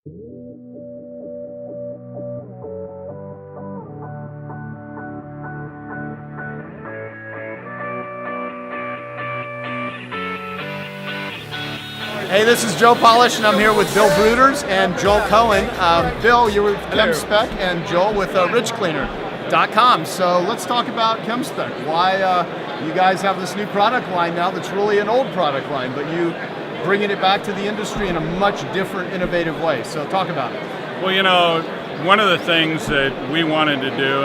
Hey, this is Joe Polish, and I'm here with Bill Bruders and Joel Cohen. Bill, you're with ChemSpec, and Joel with richcleaner.com. So let's talk about ChemSpec. Why you guys have this new product line now that's really an old product line, but you bringing it back to the industry in a much different, innovative way. So talk about it. Well, you know, one of the things that we wanted to do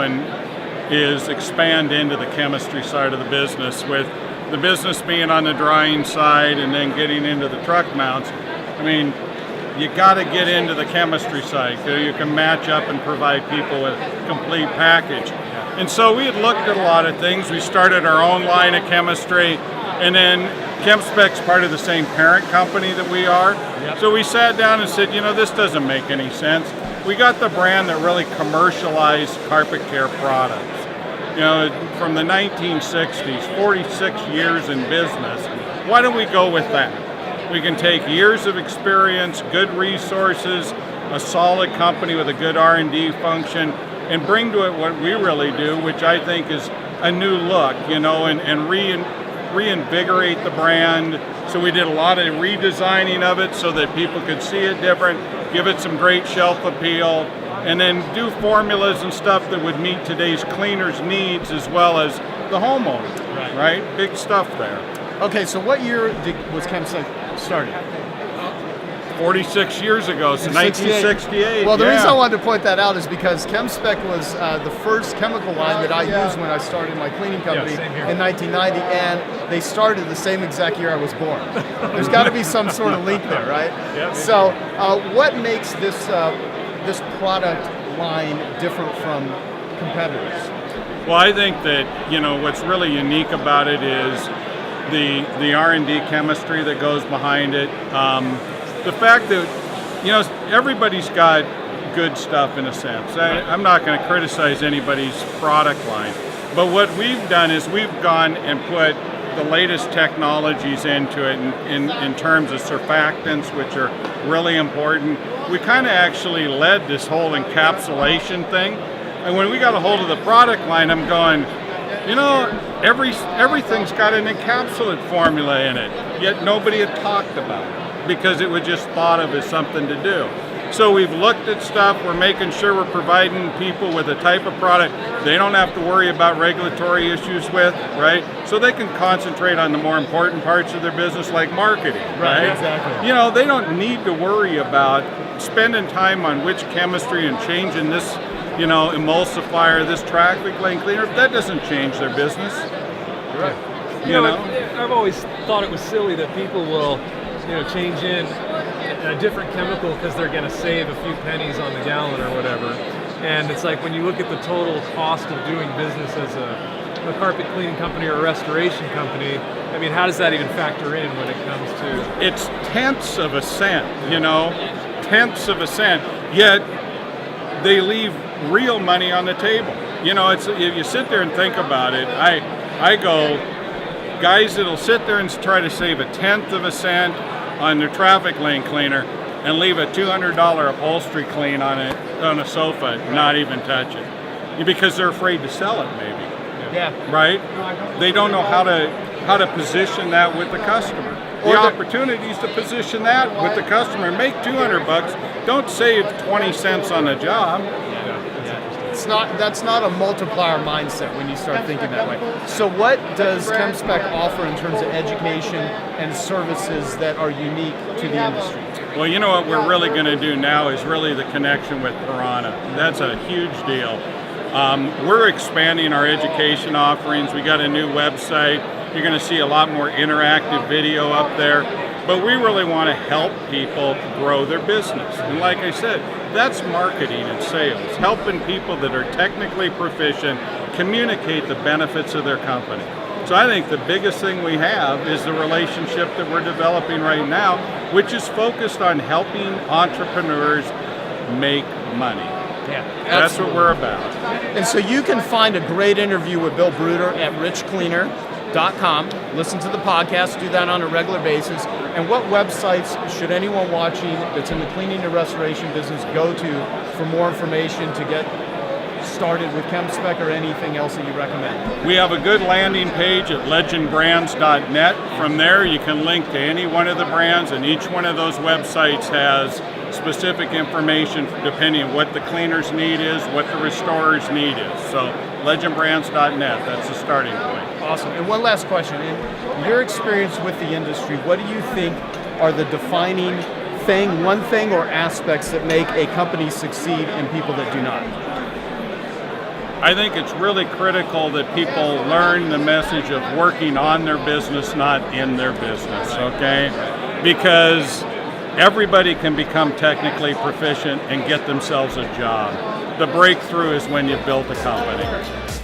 is expand into the chemistry side of the business, with the business being on the drying side and then getting into the truck mounts. I mean, you got to get into the chemistry side so you can match up and provide people with a complete package. And so we had looked at a lot of things. We started our own line of chemistry, and then ChemSpec's part of the same parent company that we are. Yep. So we sat down and said, you know, this doesn't make any sense. We got the brand that really commercialized carpet care products. You know, from the 1960s, 46 years in business. Why don't we go with that? We can take years of experience, good resources, a solid company with a good R&D function, and bring to it what we really do, which I think is a new look, you know, and reinvigorate the brand. So we did a lot of redesigning of it so that people could see it different, give it some great shelf appeal, and then do formulas and stuff that would meet today's cleaners' needs as well as the homeowner, right? Big stuff there. Okay, so what year was ChemSpec started? 46 years ago, so 1968. Well, the reason I wanted to point that out is because ChemSpec was the first chemical line that I used when I started my cleaning company in 1990, and they started the same exact year I was born. There's got to be some sort of link there, right? Yep. So what makes this product line different from competitors? Well, I think that, you know, what's really unique about it is the R&D chemistry that goes behind it. The fact that, you know, everybody's got good stuff in a sense. I'm not going to criticize anybody's product line, but what we've done is we've gone and put the latest technologies into it in terms of surfactants, which are really important. We kind of actually led this whole encapsulation thing, and when we got a hold of the product line, I'm going, you know, everything's got an encapsulant formula in it, yet nobody had talked about it because it was just thought of as something to do. So we've looked at stuff, we're making sure we're providing people with a type of product they don't have to worry about regulatory issues with, right? So they can concentrate on the more important parts of their business, like marketing, right? Exactly. You know, they don't need to worry about spending time on which chemistry and changing this, you know, emulsifier, this traffic lane cleaner. That doesn't change their business. Right. You know, I've always thought it was silly that people will, you know, change in a different chemical because they're going to save a few pennies on the gallon or whatever. And it's like when you look at the total cost of doing business as a carpet cleaning company or a restoration company, I mean, how does that even factor in when it comes to? It's tenths of a cent, you know, tenths of a cent, yet they leave real money on the table. You know, it's, if you sit there and think about it, I go, guys that'll sit there and try to save a tenth of a cent on their traffic lane cleaner and leave a $200 upholstery clean on a sofa, not even touch it, because they're afraid to sell it, maybe. Yeah. Right? They don't know how to position that with the customer. The opportunities to position that with the customer, make $200. Don't save 20 cents on a job. That's not a multiplier mindset when you start thinking that way. So what does ChemSpec offer in terms of education and services that are unique to the industry? Well, you know what we're really going to do now is really the connection with Piranha. That's a huge deal. We're expanding our education offerings. We got a new website. You're going to see a lot more interactive video up there. But we really want to help people grow their business. And like I said, that's marketing and sales, helping people that are technically proficient communicate the benefits of their company. So I think the biggest thing we have is the relationship that we're developing right now, which is focused on helping entrepreneurs make money. Yeah, that's what we're about. And so you can find a great interview with Bill Bruder at legendbrands.com. Listen to the podcast, do that on a regular basis. And what websites should anyone watching that's in the cleaning and restoration business go to for more information to get started with ChemSpec or anything else that you recommend? We have a good landing page at legendbrands.net. From there, you can link to any one of the brands, and each one of those websites has specific information depending on what the cleaner's need is, what the restorer's need is. So legendbrands.net, that's the starting point. Awesome. And one last question. In your experience with the industry, what do you think are the defining thing, one thing or aspects that make a company succeed and people that do not? I think it's really critical that people learn the message of working on their business, not in their business, okay? Because everybody can become technically proficient and get themselves a job. The breakthrough is when you've built a company.